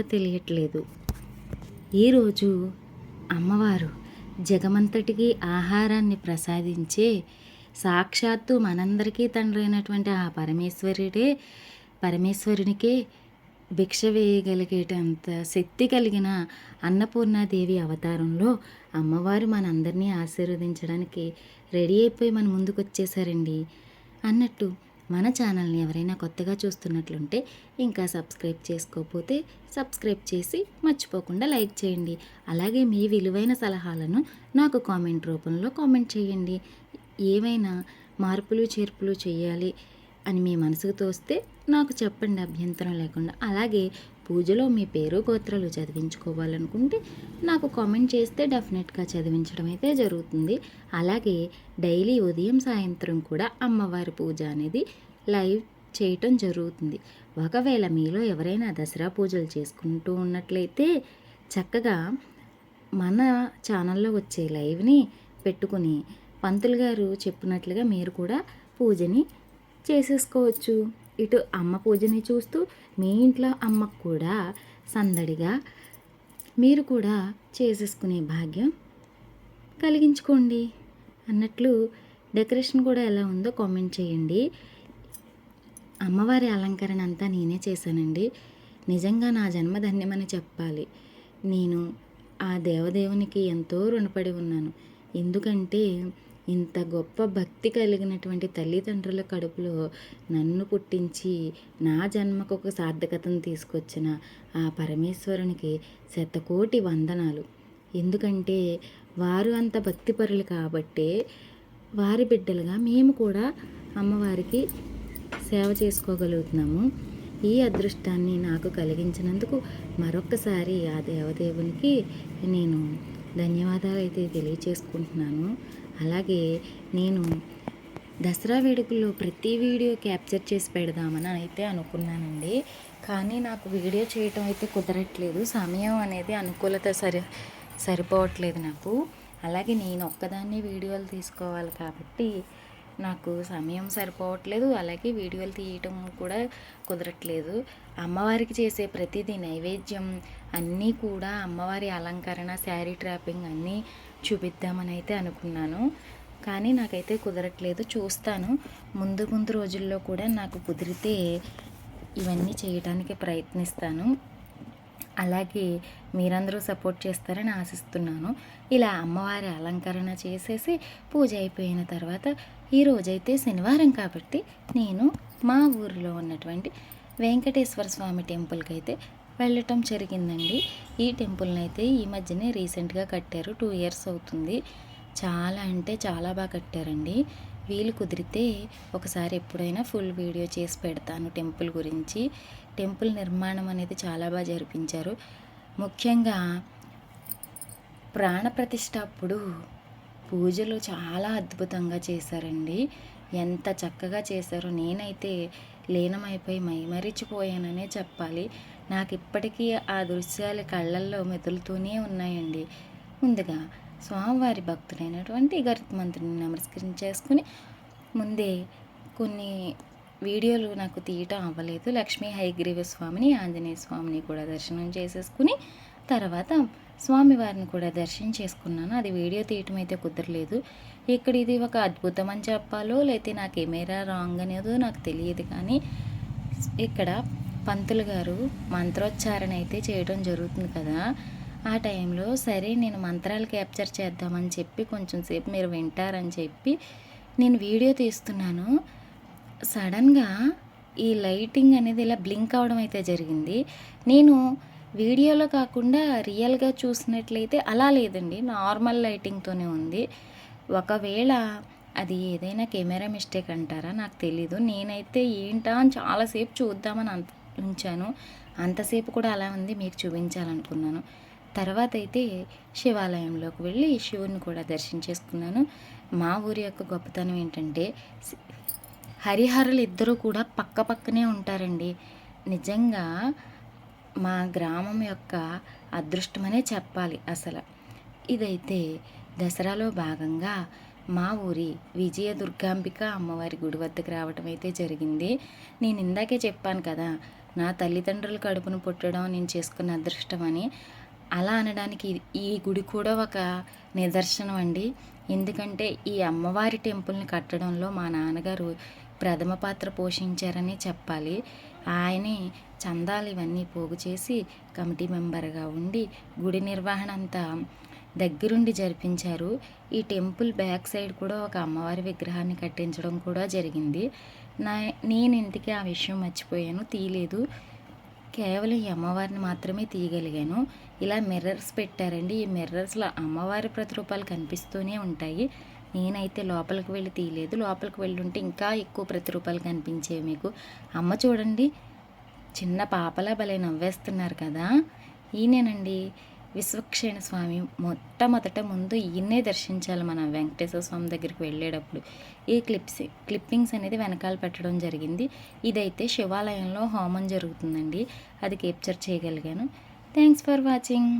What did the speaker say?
చేయాలో తెలియట్లేదు. ఈరోజు అమ్మవారు జగమంతటికి ఆహారాన్ని ప్రసాదించే సాక్షాత్తు మనందరికీ తండ్రి అయినటువంటి ఆ పరమేశ్వరునికే భిక్ష వేయగలిగేటంత శక్తి కలిగిన అన్నపూర్ణాదేవి అవతారంలో అమ్మవారు మనందరినీ ఆశీర్వదించడానికి రెడీ అయిపోయి మన ముందుకు వచ్చేసారండి. అన్నట్టు మన ఛానల్ని ఎవరైనా కొత్తగా చూస్తున్నట్లుంటే ఇంకా సబ్స్క్రైబ్ చేసుకోకపోతే సబ్స్క్రైబ్ చేసి మర్చిపోకుండా లైక్ చేయండి. అలాగే మీ విలువైన సలహాలను నాకు కామెంట్ రూపంలో కామెంట్ చేయండి. ఏవైనా మార్పులు చేర్పులు చేయాలి అని మీ మనసుకు తోస్తే నాకు చెప్పండి, అభ్యంతరం లేకుండా. అలాగే పూజలో మీ పేరు గోత్రాలు చదివించుకోవాలనుకుంటే నాకు కామెంట్ చేస్తే డెఫినెట్గా చదివించడం అయితే జరుగుతుంది. అలాగే డైలీ ఉదయం సాయంత్రం కూడా అమ్మవారి పూజ అనేది లైవ్ చేయటం జరుగుతుంది. ఒకవేళ మీలో ఎవరైనా దసరా పూజలు చేసుకుంటూ ఉన్నట్లయితే చక్కగా మన ఛానల్లో వచ్చే లైవ్ని పెట్టుకుని పంతులు గారు చెప్పినట్లుగా మీరు కూడా పూజని చేసేసుకోవచ్చు. ఇటు అమ్మ పూజని చూస్తూ మీ ఇంట్లో అమ్మకు కూడా సందడిగా మీరు కూడా చేసేసుకునే భాగ్యం కలిగించుకోండి. అన్నట్లు డెకరేషన్ కూడా ఎలా ఉందో కామెంట్ చేయండి. అమ్మవారి అలంకరణ అంతా నేనే చేశానండి. నిజంగా నా జన్మ ధన్యమని చెప్పాలి. నేను ఆ దేవదేవునికి ఎంతో రుణపడి ఉన్నాను. ఎందుకంటే ఇంత గొప్ప భక్తి కలిగినటువంటి తల్లిదండ్రుల కడుపులో నన్ను పుట్టించి నా జన్మకు ఒక సార్థకతను తీసుకొచ్చిన ఆ పరమేశ్వరునికి శతకోటి వందనాలు. ఎందుకంటే వారు అంత భక్తిపరులు కాబట్టే వారి బిడ్డలుగా మేము కూడా అమ్మవారికి సేవ చేసుకోగలుగుతున్నాము. ఈ అదృష్టాన్ని నాకు కలిగించినందుకు మరొక్కసారి ఆ దేవదేవునికి నేను ధన్యవాదాలు అయితే తెలియచేసుకుంటున్నాను. అలాగే నేను దసరా వేడుకల్లో ప్రతి వీడియో క్యాప్చర్ చేసి పెడదామని అయితే అనుకున్నానండి. కానీ నాకు వీడియో చేయటం అయితే కుదరట్లేదు. సమయం అనేది అనుకూలత సరిపోవట్లేదు నాకు. అలాగే నేను ఒక్కదాన్ని వీడియోలు తీసుకోవాలి కాబట్టి నాకు సమయం సరిపోవట్లేదు. అలాగే వీడియోలు తీయటం కూడా కుదరట్లేదు. అమ్మవారికి చేసే ప్రతిదీ నైవేద్యం అన్నీ కూడా అమ్మవారి అలంకరణ, శారీ ట్రాపింగ్ అన్నీ చూపిద్దామని అయితే అనుకున్నాను. కానీ నాకైతే కుదరట్లేదు. చూస్తాను, ముందు రోజుల్లో కూడా నాకు కుదిరితే ఇవన్నీ చేయడానికి ప్రయత్నిస్తాను. అలాగే మీరందరూ సపోర్ట్ చేస్తారని ఆశిస్తున్నాను. ఇలా అమ్మవారి అలంకరణ చేసేసి పూజ అయిపోయిన తర్వాత ఈరోజైతే శనివారం కాబట్టి నేను మా ఊరిలో ఉన్నటువంటి వెంకటేశ్వర స్వామి టెంపుల్కి అయితే వెళ్ళటం జరిగిందండి. ఈ టెంపుల్ని అయితే ఈ మధ్యనే రీసెంట్గా కట్టారు. 2 years అవుతుంది. చాలా అంటే చాలా బాగా కట్టారండి. వీలు కుదిరితే ఒకసారి ఎప్పుడైనా ఫుల్ వీడియో చేసి పెడతాను టెంపుల్ గురించి. టెంపుల్ నిర్మాణం అనేది చాలా బాగా జరిపించారు. ముఖ్యంగా ప్రాణప్రతిష్ఠ అప్పుడు పూజలు చాలా అద్భుతంగా చేశారండి. ఎంత చక్కగా చేశారో నేనైతే లీనమైపోయి మైమరిచిపోయాననే చెప్పాలి. నాకు ఇప్పటికీ ఆ దృశ్యాలు కళ్ళల్లో మెదులుతూనే ఉన్నాయండి. ముందుగా స్వామివారి భక్తుడైనటువంటి గరుత్మంతుడిని నమస్కరించేసుకుని ముందే కొన్ని వీడియోలు నాకు తీయటం అవ్వలేదు. లక్ష్మీ హయగ్రీవ స్వామిని, ఆంజనేయ స్వామిని కూడా దర్శనం చేసేసుకుని తర్వాత స్వామివారిని కూడా దర్శనం చేసుకున్నాను. అది వీడియో తీయటం అయితే కుదరలేదు. ఇక్కడ ఇది ఒక అద్భుతం అని చెప్పాలో లేకపోతే నా కెమెరా రాంగ్ అనేదో నాకు తెలియదు. కానీ ఇక్కడ పంతులు గారు మంత్రోచ్చారణ అయితే చేయడం జరుగుతుంది కదా. ఆ టైంలో సరే నేను మంత్రాలు క్యాప్చర్ చేద్దామని చెప్పి కొంచెం సేపు మీరు వింటారని చెప్పి నేను వీడియో తీస్తున్నాను. సడన్గా ఈ లైటింగ్ అనేది ఇలా బ్లింక్ అవడం అయితే జరిగింది. నేను వీడియోలో కాకుండా రియల్గా చూసినట్లయితే అలా లేదండి, నార్మల్ లైటింగ్తోనే ఉంది. ఒకవేళ అది ఏదైనా కెమెరా మిస్టేక్ అంటారా నాకు తెలీదు. నేనైతే ఏంటా అని చాలాసేపు చూద్దామని ఉంచాను. అంతసేపు కూడా అలా ఉంది, మీకు చూపించాలనుకున్నాను. తర్వాత అయితే శివాలయంలోకి వెళ్ళి శివుని కూడా దర్శించేసుకున్నాను. మా ఊరి యొక్క గొప్పతనం ఏంటంటే హరిహరులు ఇద్దరూ కూడా పక్క పక్కనే ఉంటారండి. నిజంగా మా గ్రామం యొక్క అదృష్టమనే చెప్పాలి అసలు. ఇదైతే దసరాలో భాగంగా మా ఊరి విజయ దుర్గాంబిక అమ్మవారి గుడి వద్దకు రావటం అయితే జరిగింది. నేను ఇందాకే చెప్పాను కదా, నా తల్లిదండ్రుల కడుపున పుట్టడం నేను చేసుకున్న అదృష్టం అని. అలా అనడానికి ఈ గుడి కూడా ఒక నిదర్శనం అండి. ఎందుకంటే ఈ అమ్మవారి టెంపుల్‌ని కట్టడంలో మా నాన్నగారు ప్రథమ పాత్ర పోషించారనే చెప్పాలి. ఆయనే చందాలు ఇవన్నీ పోగు చేసి కమిటీ మెంబర్‌గా ఉండి గుడి నిర్వహణ అంతా దగ్గరుండి జరిపించారు. ఈ టెంపుల్ బ్యాక్ సైడ్ కూడా ఒక అమ్మవారి విగ్రహాన్ని కట్టించడం కూడా జరిగింది. నా నేను ఇంతకీ ఆ విషయం మర్చిపోయాను, తీయలేదు. కేవలం ఈ అమ్మవారిని మాత్రమే తీయగలిగాను. ఇలా మిర్రర్స్ పెట్టారండి. ఈ మిర్రర్స్‌లో అమ్మవారి ప్రతిరూపాలు కనిపిస్తూనే ఉంటాయి. నేనైతే లోపలికి వెళ్ళి తీయలేదు. లోపలికి వెళ్ళుంటే ఇంకా ఎక్కువ ప్రతిరూపాలు కనిపించేవి మీకు. అమ్మ చూడండి, చిన్న పాపలా భలే నవ్వేస్తున్నారు కదా! ఈయనేనండి విశ్వక్సేన స్వామి. మొట్టమొదట ముందు ఈయన్నే దర్శించాలి మనం వెంకటేశ్వర స్వామి దగ్గరికి వెళ్ళేటప్పుడు. ఈ క్లిప్పింగ్స్ అనేది వెనకాల పెట్టడం జరిగింది. ఇదైతే శివాలయంలో హోమం జరుగుతుందండి. అది క్యాప్చర్ చేయగలిగాను. Thanks for watching.